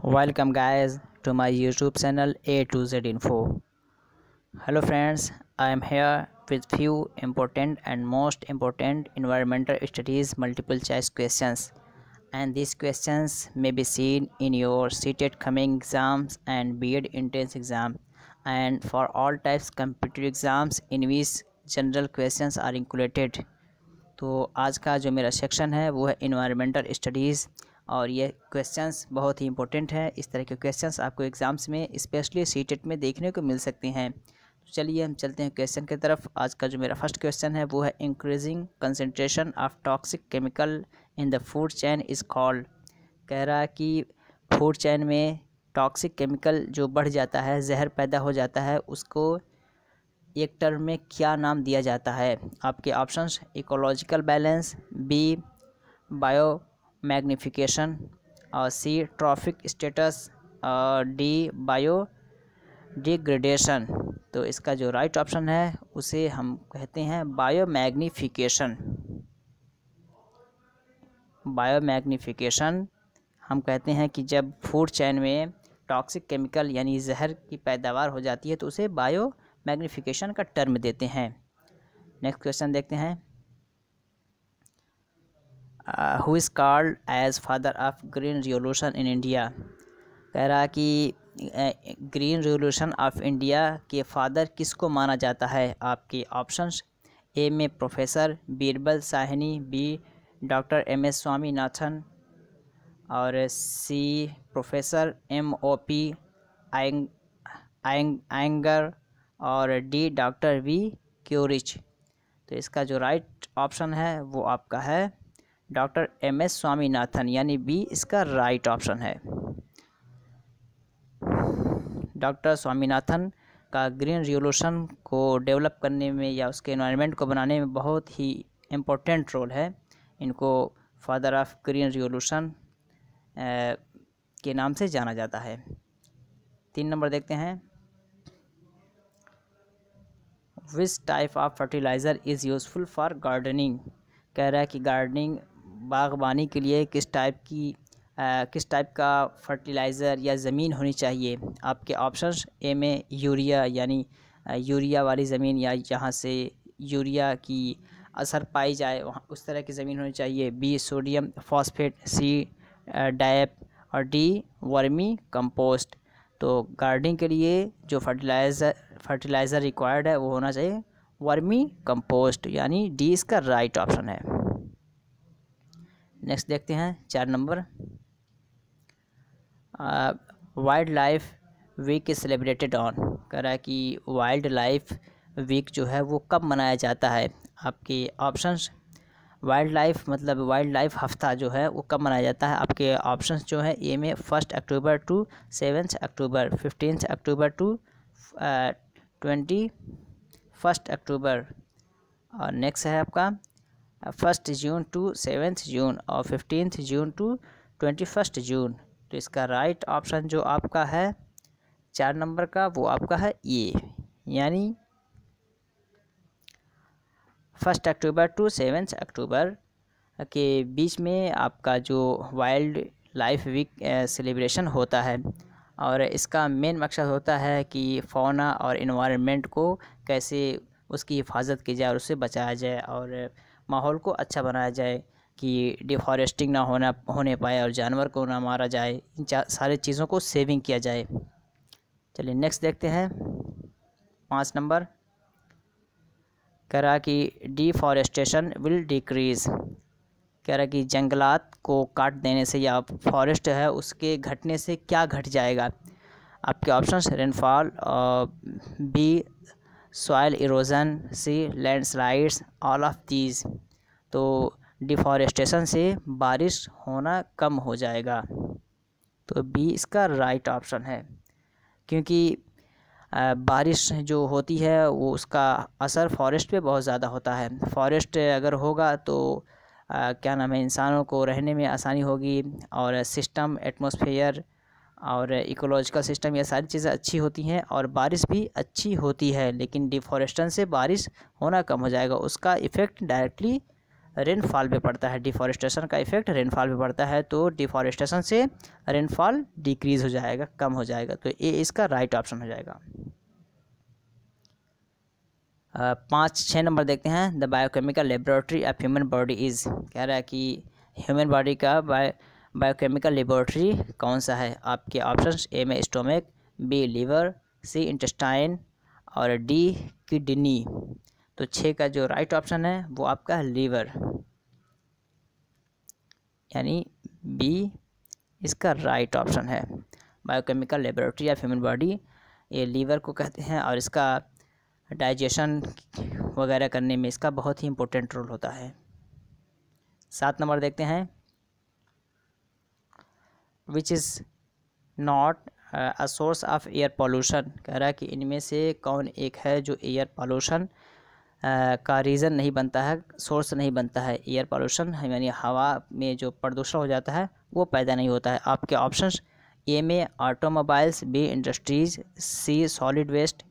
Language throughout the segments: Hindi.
Welcome guys to my YouTube channel A to Z Info. Hello friends, I am here with few important and most important environmental studies multiple choice questions, and these questions may be seen in your CTET coming exams and B.Ed entrance exam, and for all types competitive exams in which general questions are included. तो आज का जो मेरा सेक्शन है वो है इन्वायरमेंटल स्टडीज़, और ये क्वेश्चंस बहुत ही इंपॉर्टेंट है। इस तरह के क्वेश्चंस आपको एग्ज़ाम्स में स्पेशली सीटेट में देखने को मिल सकते हैं। तो चलिए हम चलते हैं क्वेश्चन की तरफ। आज का जो मेरा फर्स्ट क्वेश्चन है वो है increasing concentration of toxic chemical in the food chain is called. कह रहा है कि फूड चेन में टॉक्सिक केमिकल जो बढ़ जाता है, जहर पैदा हो जाता है, उसको एक टर्म में क्या नाम दिया जाता है। आपके options ecological balance, B bio magnification, और सी ट्रॉफिक स्टेटस, और डी बायो डिग्रेडेशन। तो इसका जो राइट ऑप्शन है उसे हम कहते हैं बायो मैग्निफिकेशन। बायो मैग्निफिकेशन हम कहते हैं कि जब फूड चेन में टॉक्सिक केमिकल यानी जहर की पैदावार हो जाती है तो उसे बायो मैग्निफिकेशन का टर्म देते हैं। नेक्स्ट क्वेश्चन देखते हैं। Who is called as father of green revolution in India. कह रहा है कि ग्रीन रिवॉल्यूशन ऑफ इंडिया के फादर किसको माना जाता है। आपके ऑप्शंस ए में professor Birbal Sahni, B doctor M S. Swaminathan, और सी प्रोफेसर M.O.P. आयंगर, और डी डॉक्टर वी क्यूरिच। तो इसका जो राइट ऑप्शन है वो आपका है डॉक्टर M.S. स्वामीनाथन, यानी बी इसका राइट ऑप्शन है। डॉक्टर स्वामीनाथन का ग्रीन रिवॉल्यूशन को डेवलप करने में या उसके एनवायरनमेंट को बनाने में बहुत ही इम्पोर्टेंट रोल है। इनको फादर ऑफ ग्रीन रिवॉल्यूशन के नाम से जाना जाता है। 3 नंबर देखते हैं। Which type of fertiliser is useful for gardening. कह रहा है कि गार्डनिंग बागबानी के लिए किस टाइप का फर्टिलाइज़र या ज़मीन होनी चाहिए। आपके ऑप्शंस ए में यूरिया, यानी यूरिया वाली ज़मीन या जहाँ से यूरिया की असर पाई जाए वहाँ उस तरह की ज़मीन होनी चाहिए, B sodium phosphate, C DAP, और डी वर्मी कंपोस्ट। तो गार्डनिंग के लिए जो फर्टिलाइज़र रिक्वायर्ड है वो होना चाहिए वर्मी कंपोस्ट, यानी डी इसका राइट ऑप्शन है। नेक्स्ट देखते हैं 4 number. Wild life week is celebrated on. कह रहा है कि वाइल्ड लाइफ वीक जो है वो कब मनाया जाता है। आपके ऑप्शंस वाइल्ड लाइफ मतलब वाइल्ड लाइफ हफ्ता जो है वो कब मनाया जाता है। आपके ऑप्शंस जो है ए में 1 अक्टूबर टू 7 अक्टूबर, 15 अक्टूबर टू 21 अक्टूबर, और नेक्स्ट है आपका 1 जून टू 7 जून, और 15 जून टू 21 जून। तो इसका राइट ऑप्शन जो आपका है 4 नंबर का वो आपका है ए, यानी 1 अक्टूबर टू 7 अक्टूबर के बीच में आपका जो वाइल्ड लाइफ वीक सेलिब्रेशन होता है, और इसका मेन मकसद होता है कि फौना और एनवायरनमेंट को कैसे उसकी हिफाजत की जाए और उससे बचाया जाए, और माहौल को अच्छा बनाया जाए कि डिफॉरेस्टिंग ना होने पाए और जानवर को ना मारा जाए। इन सारी चीज़ों को सेविंग किया जाए। चलिए नेक्स्ट देखते हैं 5 नंबर। कह रहा कि डिफॉरेस्टेशन विल डिक्रीज़। कह रहा कि जंगलात को काट देने से या फॉरेस्ट है उसके घटने से क्या घट जाएगा। आपके options rainfall, B soil erosion, C landslides, all of these. तो डिफॉरेस्टेशन से बारिश होना कम हो जाएगा, तो बी इसका राइट ऑप्शन है। क्योंकि बारिश जो होती है वो उसका असर फॉरेस्ट पे बहुत ज़्यादा होता है। फॉरेस्ट अगर होगा तो क्या नाम है, इंसानों को रहने में आसानी होगी, और सिस्टम, एटमॉस्फेयर और इकोलॉजिकल सिस्टम, ये सारी चीज़ें अच्छी होती हैं, और बारिश भी अच्छी होती है। लेकिन डिफॉरेस्टेशन से बारिश होना कम हो जाएगा, उसका इफ़ेक्ट डायरेक्टली रेनफॉल पे पड़ता है। डिफॉरेस्टेशन का इफेक्ट रेनफॉल पे पड़ता है, तो डिफॉरेस्टेशन से रेनफॉल डिक्रीज़ हो जाएगा, कम हो जाएगा। तो ये इसका राइट ऑप्शन हो जाएगा। 5-6 नंबर देखते हैं। The biochemical laboratory of human body is, कह रहा है कि ह्यूमन बॉडी का बायोकेमिकल लेबोरेटरी कौन सा है। आपके ऑप्शंस ए में स्टोमक, बी लीवर, सी इंटेस्टाइन और डी किडनी। तो 6 का जो राइट ऑप्शन है वो आपका लीवर, यानी बी इसका राइट ऑप्शन है। Biochemical laboratory of human body, ये लीवर को कहते हैं और इसका डाइजेशन वगैरह करने में इसका बहुत ही इम्पोर्टेंट रोल होता है। 7 नंबर देखते हैं। Which is not a source of air pollution, कह रहा है कि इनमें से कौन एक है जो एयर पॉल्यूशन का रीज़न नहीं बनता है, सोर्स नहीं बनता है। एयर पॉल्यूशन यानी हवा में जो प्रदूषण हो जाता है वो पैदा नहीं होता है। आपके ऑप्शंस ए में ऑटोमोबाइल्स, बी इंडस्ट्रीज़, सी सॉलिड वेस्ट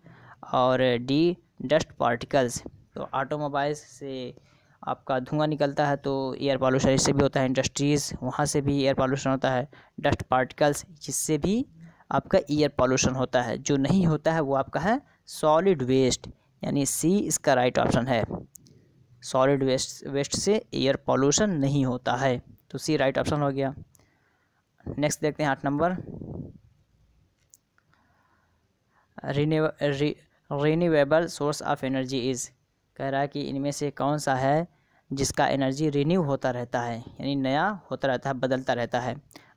और डी डस्ट पार्टिकल्स। तो ऑटोमोबाइल्स से आपका धुआं निकलता है तो एयर पॉल्यूशन इससे भी होता है। इंडस्ट्रीज़, वहाँ से भी एयर पॉल्यूशन होता है। डस्ट पार्टिकल्स, जिससे भी आपका एयर पॉल्यूशन होता है। जो नहीं होता है वो आपका है सॉलिड वेस्ट, यानी सी इसका राइट ऑप्शन है। सॉलिड वेस्ट से एयर पॉल्यूशन नहीं होता है, तो सी राइट ऑप्शन हो गया। नेक्स्ट देखते हैं 8 number. Renewable source of energy is, कह रहा है कि इनमें से कौन सा है जिसका एनर्जी रिन्यू होता रहता है, यानी नया होता रहता है, बदलता रहता है।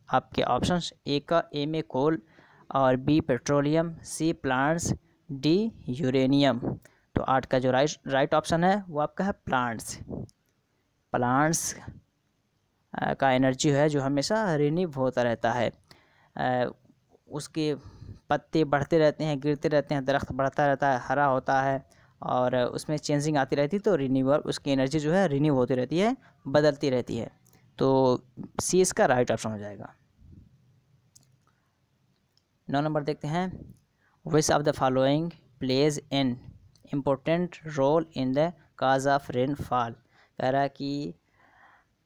आपके ऑप्शंस ए में कोल और बी पेट्रोलियम, सी प्लांट्स, डी यूरेनियम। तो 8 का जो राइट ऑप्शन है वो आपका है प्लांट्स। प्लांट्स का एनर्जी है जो हमेशा रिन्यू होता रहता है। उसके पत्ते बढ़ते रहते हैं, गिरते रहते हैं, दरख्त बढ़ता रहता है, हरा होता है और उसमें चेंजिंग आती रहती है, तो रिन्यूअल उसकी एनर्जी जो है रिन्यू होती रहती है, बदलती रहती है। तो सी इसका राइट ऑप्शन हो जाएगा। 9 नंबर देखते हैं। Which of the following plays an important role in the cause of rainfall, कह रहा है कि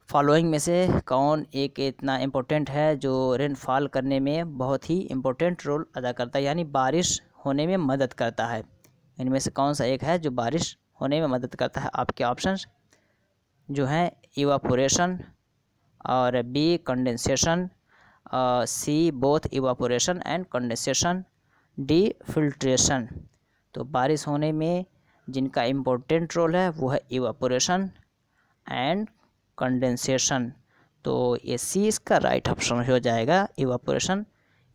फॉलोइंग में से कौन एक इतना इम्पोर्टेंट है जो रेनफॉल करने में बहुत ही इम्पोर्टेंट रोल अदा करता है, यानी बारिश होने में मदद करता है। इनमें से कौन सा एक है जो बारिश होने में मदद करता है। आपके ऑप्शंस जो हैं इवापोरेशन और B condensation, C both evaporation and condensation, D filtration. तो बारिश होने में जिनका इम्पोर्टेंट रोल है वो है इवापोरेशन एंड कंडेंसेशन। तो ये सी इसका राइट ऑप्शन हो जाएगा। इवापोरेशन,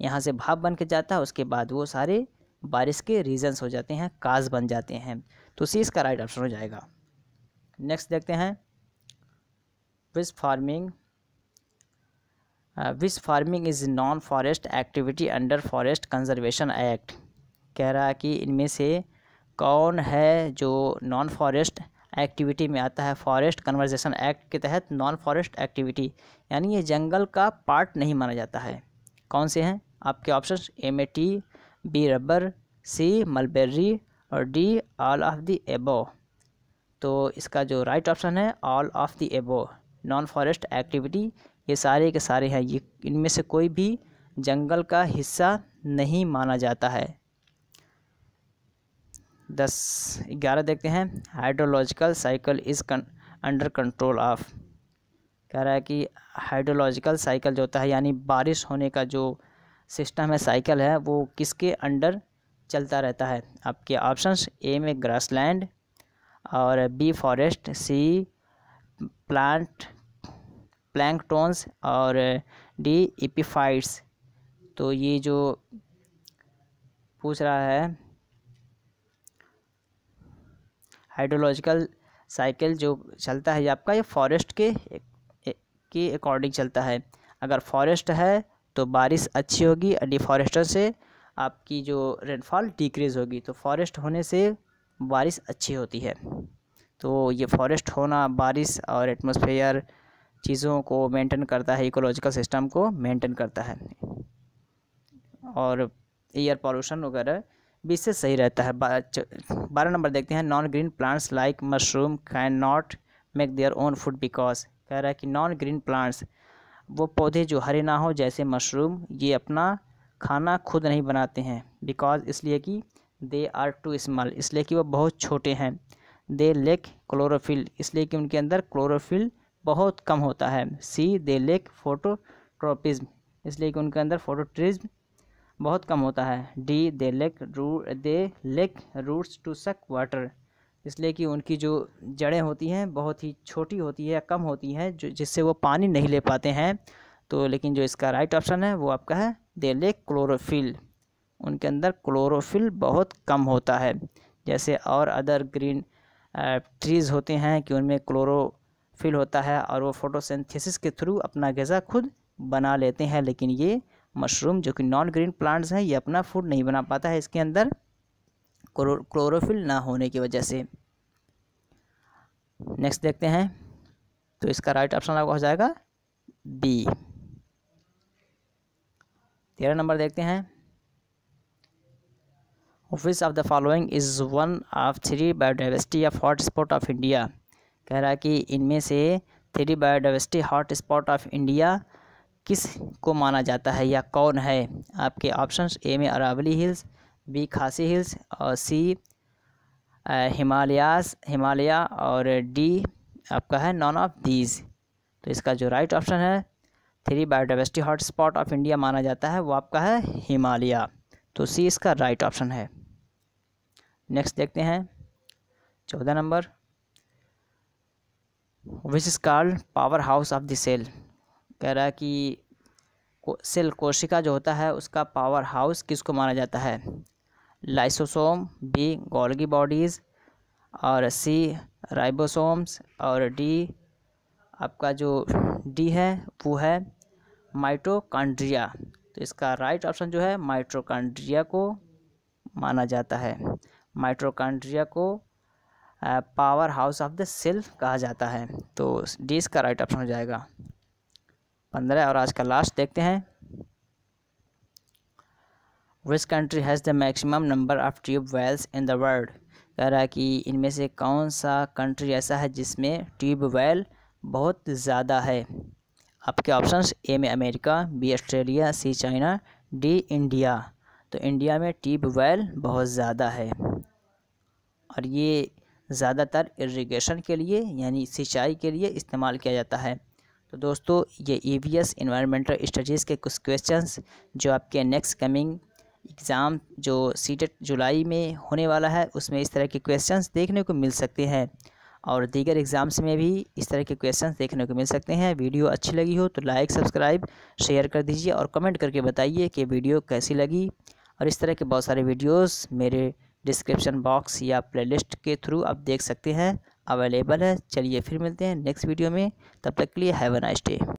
यहाँ से भाप बन के जाता है, उसके बाद वो सारे बारिश के रीजन्स हो जाते हैं, काज बन जाते हैं। तो सी इसका राइट ऑप्शन हो जाएगा। नेक्स्ट देखते हैं। Which farming is non forest activity under forest conservation act, कह रहा है कि इनमें से कौन है जो नॉन फॉरेस्ट एक्टिविटी में आता है। फॉरेस्ट कन्वर्जेशन एक्ट के तहत नॉन फॉरेस्ट एक्टिविटी, यानी ये जंगल का पार्ट नहीं माना जाता है। कौन से हैं आपके ऑप्शंस ए में टी, बी रबर, सी मलबेरी और डी ऑल ऑफ द एबो। तो इसका जो राइट ऑप्शन है ऑल ऑफ द एबो। नॉन फॉरेस्ट एक्टिविटी ये सारे के सारे हैं, ये इनमें से कोई भी जंगल का हिस्सा नहीं माना जाता है। 11 देखते हैं। Hydrological cycle is under control of, कह रहा है कि हाइड्रोलॉजिकल साइकिल जो होता है यानी बारिश होने का जो सिस्टम है, साइकिल है, वो किसके अंडर चलता रहता है। आपके ऑप्शंस ए में ग्रासलैंड और बी फॉरेस्ट, सी प्लैंकटॉन्स और डी एपिफाइट्स। तो ये जो पूछ रहा है हाइड्रोलॉजिकल साइकिल जो चलता है ये आपका ये फॉरेस्ट के अकॉर्डिंग चलता है। अगर फॉरेस्ट है तो बारिश अच्छी होगी, डिफॉरेस्टर से आपकी जो रेनफॉल डिक्रीज़ होगी। तो फॉरेस्ट होने से बारिश अच्छी होती है। तो ये फॉरेस्ट होना बारिश और एटमॉस्फेयर चीज़ों को मेंटेन करता है, इकोलॉजिकल सिस्टम को मेंटेन करता है और एयर पॉल्यूशन वगैरह भी इससे सही रहता है। 12 नंबर देखते हैं। Non green plants like mushroom can not make their own food because, कह रहा है कि नॉन ग्रीन प्लांट्स, वो पौधे जो हरे ना हो जैसे मशरूम, ये अपना खाना खुद नहीं बनाते हैं। बिकॉज, इसलिए कि दे आर टू स्मॉल, इसलिए कि वो बहुत छोटे हैं। दे लेक क्लोरोफिल, इसलिए कि उनके अंदर क्लोरोफिल बहुत कम होता है। सी, दे लेक फोटोट्रोपिज्म, इसलिए कि उनके अंदर फोटोट्रिज्म बहुत कम होता है। D, they lack roots to suck water, इसलिए कि उनकी जो जड़ें होती हैं बहुत ही छोटी होती है या कम होती हैं, जो जिससे वो पानी नहीं ले पाते हैं। तो लेकिन जो इसका राइट ऑप्शन है वो आपका है दे लेक क्लोरोफिल, उनके अंदर क्लोरोफिल बहुत कम होता है। जैसे और अदर ग्रीन ट्रीज़ होते हैं कि उनमें क्लोरोफिल होता है और वो फोटोसिंथेसिस के थ्रू अपना ग़िज़ा खुद बना लेते हैं, लेकिन ये मशरूम जो कि नॉन ग्रीन प्लांट्स हैं ये अपना फूड नहीं बना पाता है इसके अंदर क्लोरोफिल ना होने की वजह से। नेक्स्ट देखते हैं, तो इसका राइट ऑप्शन आपका हो जाएगा बी। 13 नंबर देखते हैं, which of the following is one of 3 biodiversity of hot spot of India, कह रहा है कि इनमें से 3 biodiversity hot spot of India किस को माना जाता है या कौन है। आपके ऑप्शंस, ए में अरावली हिल्स, बी खासी हिल्स और सी हिमालय और डी आपका है नॉन ऑफ दीज। तो इसका जो राइट ऑप्शन है 3 biodiversity hot spot of India माना जाता है वो आपका है हिमालय, तो सी इसका राइट ऑप्शन है। नेक्स्ट देखते हैं 14 number, which is called power house of the cell, कह रहा है कि सेल कोशिका जो होता है उसका पावर हाउस किसको माना जाता है। लाइसोसोम, बी गोल्गी बॉडीज़ और सी राइबोसोम्स और डी आपका जो डी है वो है माइटोकॉन्ड्रिया। तो इसका राइट ऑप्शन जो है माइटोकॉन्ड्रिया को माना जाता है। माइटोकॉन्ड्रिया को power house of the cell कहा जाता है, तो डी इसका राइट ऑप्शन हो जाएगा। 15 और आज का लास्ट देखते हैं, which country has the maximum number of tube wells in the world, कह रहा है कि इनमें से कौन सा कंट्री ऐसा है जिसमें ट्यूब वेल बहुत ज़्यादा है। आपके ऑप्शंस, ए में अमेरिका, बी ऑस्ट्रेलिया, सी चाइना, डी इंडिया। तो इंडिया में ट्यूब वेल बहुत ज़्यादा है और ये ज़्यादातर इरिगेशन के लिए यानी सिंचाई के लिए इस्तेमाल किया जाता है। तो दोस्तों ये EVS इन्वायरमेंटल स्टडीज़ के कुछ क्वेश्चंस जो आपके नेक्स्ट कमिंग एग्ज़ाम जो सीटेट जुलाई में होने वाला है उसमें इस तरह के क्वेश्चंस देखने को मिल सकते हैं और दीगर एग्ज़ाम्स में भी इस तरह के क्वेश्चंस देखने को मिल सकते हैं। वीडियो अच्छी लगी हो तो लाइक, सब्सक्राइब, शेयर कर दीजिए और कमेंट करके बताइए कि वीडियो कैसी लगी। और इस तरह के बहुत सारे वीडियोस मेरे डिस्क्रिप्शन बॉक्स या प्लेलिस्ट के थ्रू आप देख सकते हैं, अवेलेबल है। चलिए फिर मिलते हैं नेक्स्ट वीडियो में, तब तक के लिए हैव अ नाइस डे।